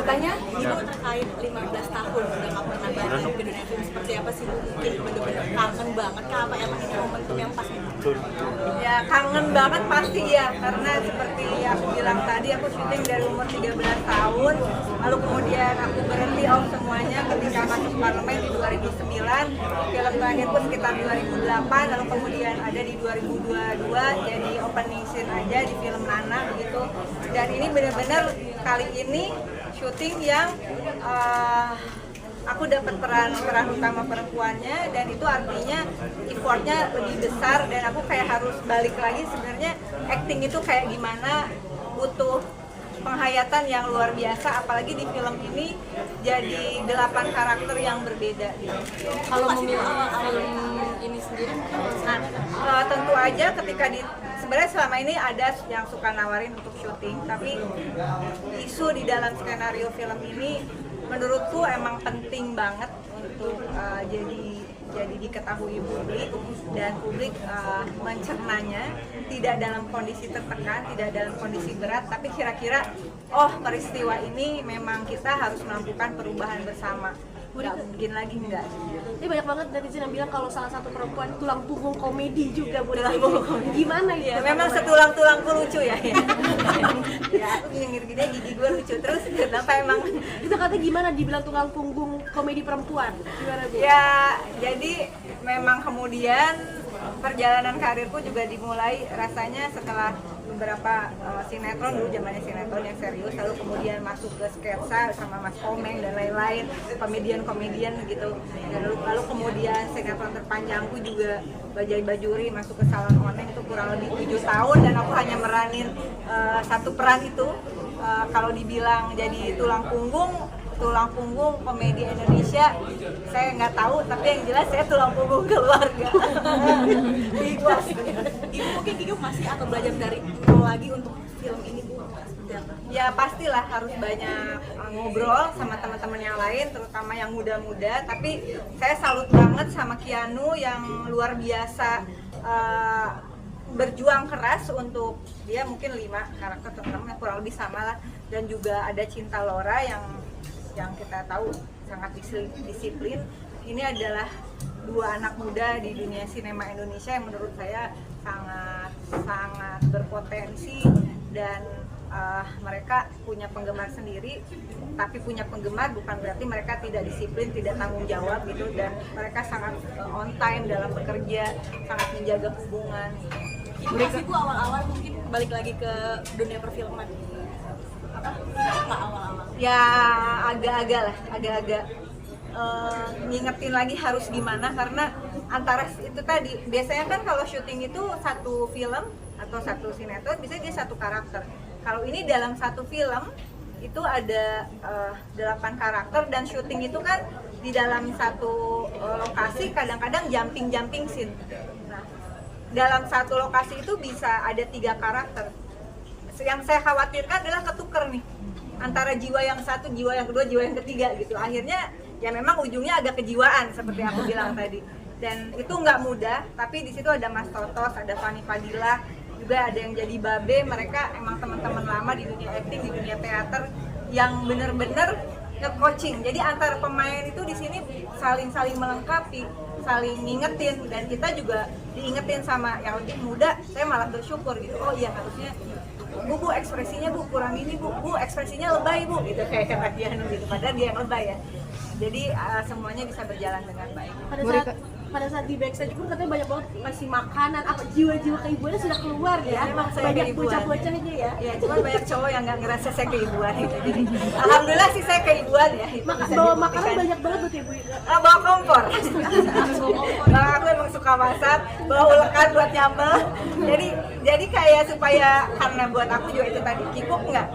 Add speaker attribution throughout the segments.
Speaker 1: bertanya Ibu terkait 15 tahun udah nggak pernah balik ke dunia film, seperti apa sih Bu? Mungkin bener-bener kangen banget kah, apa emang ini momentum yang pas gitu?
Speaker 2: Ya kangen banget pasti ya, karena seperti aku bilang tadi, aku syuting dari umur 13 tahun, lalu kemudian aku berhenti off semuanya ketika masuk parlemen di 2009, film terakhir pun sekitar 2008, lalu kemudian ada di 2022 jadi opening scene aja di film Nana begitu. Dan ini benar-benar kali ini syuting yang aku dapat peran utama perempuannya, dan itu artinya effortnya lebih besar, dan aku kayak harus balik lagi. Sebenarnya acting itu kayak gimana, butuh penghayatan yang luar biasa, apalagi di film ini jadi 8 karakter yang berbeda gitu.
Speaker 1: Kalau memilih film ini sendiri mungkin
Speaker 2: Tentu aja ketika sebenarnya selama ini ada yang suka nawarin untuk syuting, tapi isu di dalam skenario film ini menurutku emang penting banget untuk jadi diketahui publik, dan publik mencernanya tidak dalam kondisi tertekan, tidak dalam kondisi berat, tapi kira-kira peristiwa ini memang kita harus melakukan perubahan bersama. Nggak mungkin lagi enggak.
Speaker 3: Ini banyak banget netizen yang bilang kalau salah satu perempuan tulang punggung komedi juga, Bu.
Speaker 2: Tulang punggung komedi.
Speaker 3: Gimana ya?
Speaker 2: Memang setulang-tulangku lucu ya. Ya aku nyengir gini, gigi gue lucu terus. Kenapa emang?
Speaker 3: Itu katanya gimana dibilang tulang punggung komedi perempuan? Gimana, Bu?
Speaker 2: Ya, jadi memang kemudian perjalanan karirku juga dimulai rasanya setelah beberapa sinetron, dulu zamannya sinetron yang serius, lalu kemudian masuk ke sketsa sama Mas Komeng dan lain-lain, komedian gitu. Dan lalu kemudian sinetron terpanjangku juga Bajai Bajuri, masuk ke Salon Oneng, itu kurang lebih 7 tahun, dan aku hanya meranin satu peran itu. Kalau dibilang jadi tulang punggung komedi Indonesia, saya nggak tahu, tapi yang jelas saya tulang punggung keluarga. Ikhlas.
Speaker 1: Ibu mungkin Ibu masih akan belajar dari nol lagi untuk film ini, Bu? Seperti apa?
Speaker 2: Ya pastilah harus banyak ngobrol sama teman-teman yang lain, terutama yang muda-muda. Tapi saya salut banget sama Keanu yang luar biasa berjuang keras untuk dia, mungkin 5 karakter teman-teman kurang lebih sama lah. Dan juga ada Cinta Laura yang kita tahu sangat disiplin. Ini adalah 2 anak muda di dunia sinema Indonesia yang menurut saya sangat berpotensi, dan mereka punya penggemar sendiri. Tapi punya penggemar bukan berarti mereka tidak disiplin, tidak tanggung jawab gitu, dan mereka sangat on time dalam bekerja, sangat menjaga hubungan.
Speaker 1: Ibu masih Bu awal-awal mungkin balik lagi ke dunia perfilman. Apa awal-awal?
Speaker 2: Ya agak-agak ngingetin lagi harus gimana, karena antara itu tadi, biasanya kan kalau syuting itu satu film atau satu sinetron bisa dia satu karakter. Kalau ini dalam satu film itu ada 8 karakter, dan syuting itu kan di dalam satu lokasi, kadang-kadang jumping scene. Nah, dalam satu lokasi itu bisa ada 3 karakter. Yang saya khawatirkan adalah ketuker nih antara jiwa yang satu, jiwa yang kedua, jiwa yang ketiga gitu. Akhirnya ya memang ujungnya agak kejiwaan seperti aku bilang tadi. Dan itu nggak mudah, tapi di situ ada Mas Totos, ada Fanny Fadila, juga ada yang jadi Babe. Mereka emang teman-teman lama di dunia acting, di dunia teater, yang bener-bener nge-coaching. Jadi antar pemain itu di sini saling melengkapi, saling ngingetin, dan kita juga diingetin sama yang lebih muda. Saya malah bersyukur gitu. Oh iya, harusnya Bu ekspresinya Bu kurang ini, Bu ekspresinya lebay Bu, gitu kayak kata dia gitu. Padahal dia yang lebay ya. Jadi semuanya bisa berjalan dengan baik.
Speaker 3: Pada saat di backstage pun katanya banyak banget ngasih makanan, apa jiwa-jiwa keibuannya sudah keluar ya.
Speaker 2: Memang saya
Speaker 3: banyak
Speaker 2: keibuan.
Speaker 3: bocah-bocahnya ya.
Speaker 2: Ya, cuma banyak cowok yang nggak ngerasa saya keibuan gitu. Jadi alhamdulillah sih saya keibuan ya.
Speaker 3: Bawa makanan banyak banget buat Ibu.
Speaker 2: Bawa kompor. Nah, aku emang suka masak, bawa ulekan buat nyambel. Jadi kayak supaya, karena buat aku juga itu tadi kikuk nggak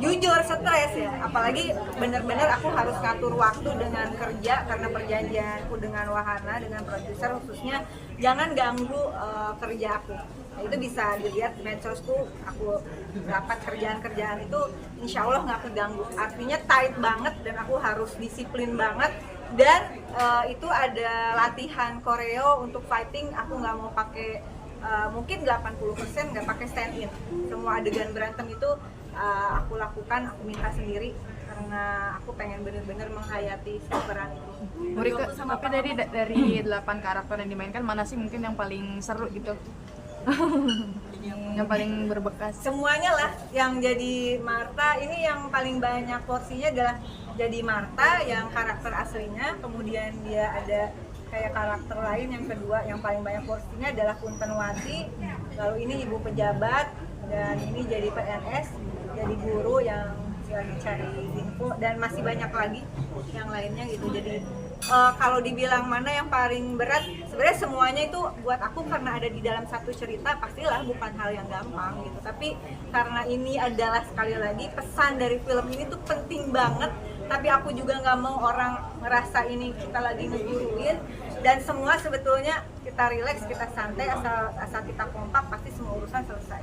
Speaker 2: jujur stres ya. Apalagi bener-bener aku harus ngatur waktu dengan kerja, karena perjanjianku dengan Wahana, dengan produser khususnya, jangan ganggu kerja aku. Nah, itu bisa dilihat di medsosku, aku dapat kerjaan-kerjaan itu insya Allah nggak keganggu. Artinya tight banget, dan aku harus disiplin banget. Dan itu ada latihan koreo untuk fighting, aku nggak mau pakai mungkin 80% nggak pakai stand in. Semua adegan berantem itu aku lakukan, aku minta sendiri. karena aku pengen bener-bener menghayati si peran itu.
Speaker 4: Murika, tapi dari 8 karakter yang dimainkan mana sih mungkin yang paling seru gitu? Yang paling berbekas?
Speaker 2: Semuanya lah, yang jadi Martha ini yang paling banyak porsinya adalah jadi Martha yang karakter aslinya, kemudian dia ada kayak karakter lain yang kedua yang paling banyak porsinya adalah Puntenwati, lalu ini ibu pejabat, dan ini jadi PNS, jadi guru yang lagi cari info, dan masih banyak lagi yang lainnya gitu. Jadi kalau dibilang mana yang paling berat, sebenarnya semuanya itu buat aku karena ada di dalam satu cerita, pastilah bukan hal yang gampang gitu. Tapi karena ini adalah sekali lagi pesan dari film ini tuh penting banget, tapi aku juga nggak mau orang ngerasa ini kita lagi ngeguruin, dan semua sebetulnya kita rileks, kita santai, asal kita kompak pasti semua urusan selesai.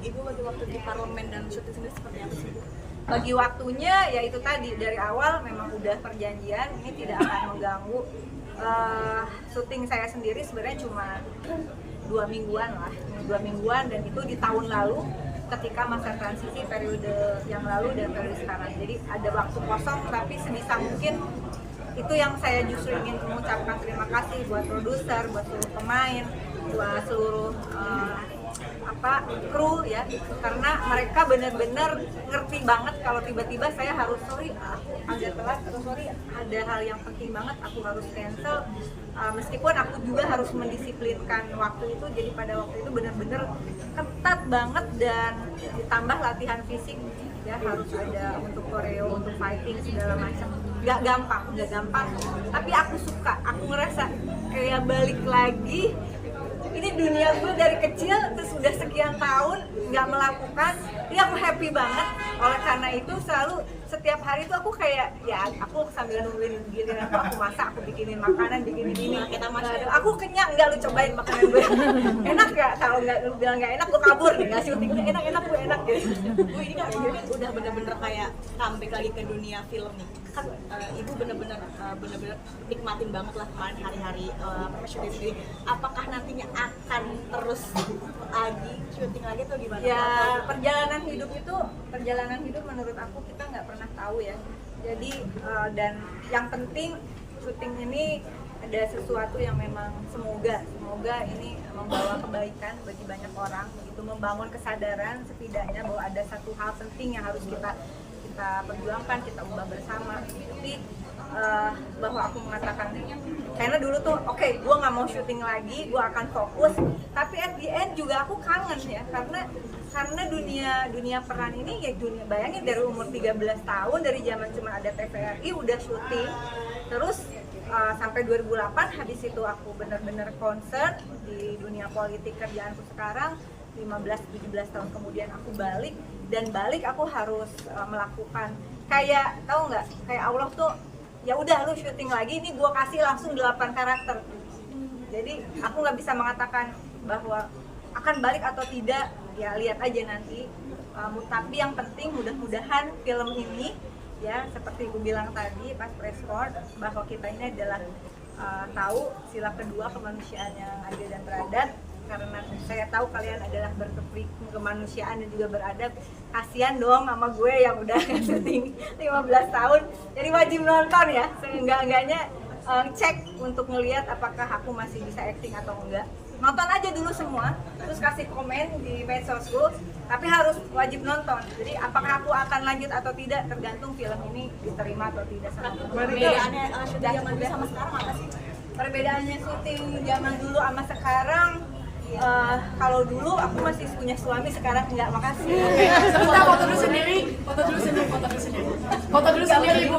Speaker 1: Ibu bagi waktu di parlemen dan syuting sendiri seperti apa sih Bu?
Speaker 2: Bagi waktunya ya itu tadi, dari awal memang udah perjanjian ini tidak akan mengganggu. Syuting saya sendiri sebenarnya cuma 2 mingguan lah, 2 mingguan, dan itu di tahun lalu ketika masa transisi periode yang lalu dan periode sekarang. Jadi ada waktu kosong, tapi sebisa mungkin itu yang saya justru ingin mengucapkan terima kasih buat produser, buat seluruh pemain, buat seluruh kru ya, karena mereka benar-benar ngerti banget kalau tiba-tiba saya harus sorry aku agak telat, atau sorry ada hal yang penting banget aku harus cancel, meskipun aku juga harus mendisiplinkan waktu itu. Jadi pada waktu itu benar-benar ketat banget, dan ditambah latihan fisik ya, harus ada untuk koreo, untuk fighting segala macam. Nggak gampang, tapi aku suka, aku ngerasa kayak balik lagi. Ini dunia gue dari kecil, terus udah sekian tahun nggak melakukan, jadi aku happy banget. Oleh karena itu selalu setiap hari tuh aku kayak ya aku sambil nungguin giliran aku masak, aku bikinin makanan, bikinin ini.
Speaker 1: Kita masak.
Speaker 2: Aku kenyang, nggak lu cobain makanan gue. Enak nggak? Kalau nggak lu bilang nggak enak, gue kabur nih. Nggak syuting, enak gue enak gitu.
Speaker 1: Bu, ini kan mungkin udah bener-bener kayak comeback lagi ke dunia film nih. Kan ibu bener-bener nikmatin banget lah kemarin hari-hari syuting sendiri. Apakah nantinya akan terus lagi syuting lagi atau gimana?
Speaker 2: Ya perjalanan hidup menurut aku kita nggak pernah tahu ya. Jadi dan yang penting syuting ini ada sesuatu yang memang semoga ini membawa kebaikan bagi banyak orang, begitu membangun kesadaran setidaknya bahwa ada satu hal penting yang harus kita perjuangkan, kita ubah bersama. Tapi bahwa aku mengatakan karena dulu tuh oke, gue nggak mau syuting lagi, gue akan fokus, tapi at the end juga aku kangen ya, karena dunia peran ini ya, bayangin dari umur 13 tahun, dari zaman cuma ada TVRI udah syuting, terus sampai 2008, habis itu aku benar-benar concern di dunia politik kerjaanku sekarang. 15-17 tahun kemudian aku balik aku harus melakukan kayak, tahu nggak, kayak Allah tuh ya udah lu syuting lagi, ini gua kasih langsung 8 karakter. Jadi aku nggak bisa mengatakan bahwa akan balik atau tidak, ya lihat aja nanti. Tapi yang penting mudah-mudahan film ini ya, seperti aku bilang tadi pas press con, bahwa kita ini adalah tahu sila kedua kemanusiaan yang adil dan beradab. Karena saya tahu kalian adalah kemanusiaan dan juga beradab. Kasian dong sama gue yang udah syuting 15 tahun, jadi wajib nonton ya, seenggak-enggaknya cek untuk ngelihat apakah aku masih bisa acting atau enggak. Nonton aja dulu semua, terus kasih komen di medsosku, tapi harus wajib nonton. Jadi apakah aku akan lanjut atau tidak tergantung film ini diterima atau tidak sama.
Speaker 1: Perbedaannya syuting zaman dulu sama sekarang apa sih?
Speaker 2: Perbedaannya syuting zaman dulu sama sekarang, kalau dulu aku masih punya suami, sekarang enggak. Makasih.
Speaker 4: Kita foto dulu sendiri, foto dulu sendiri, Bu.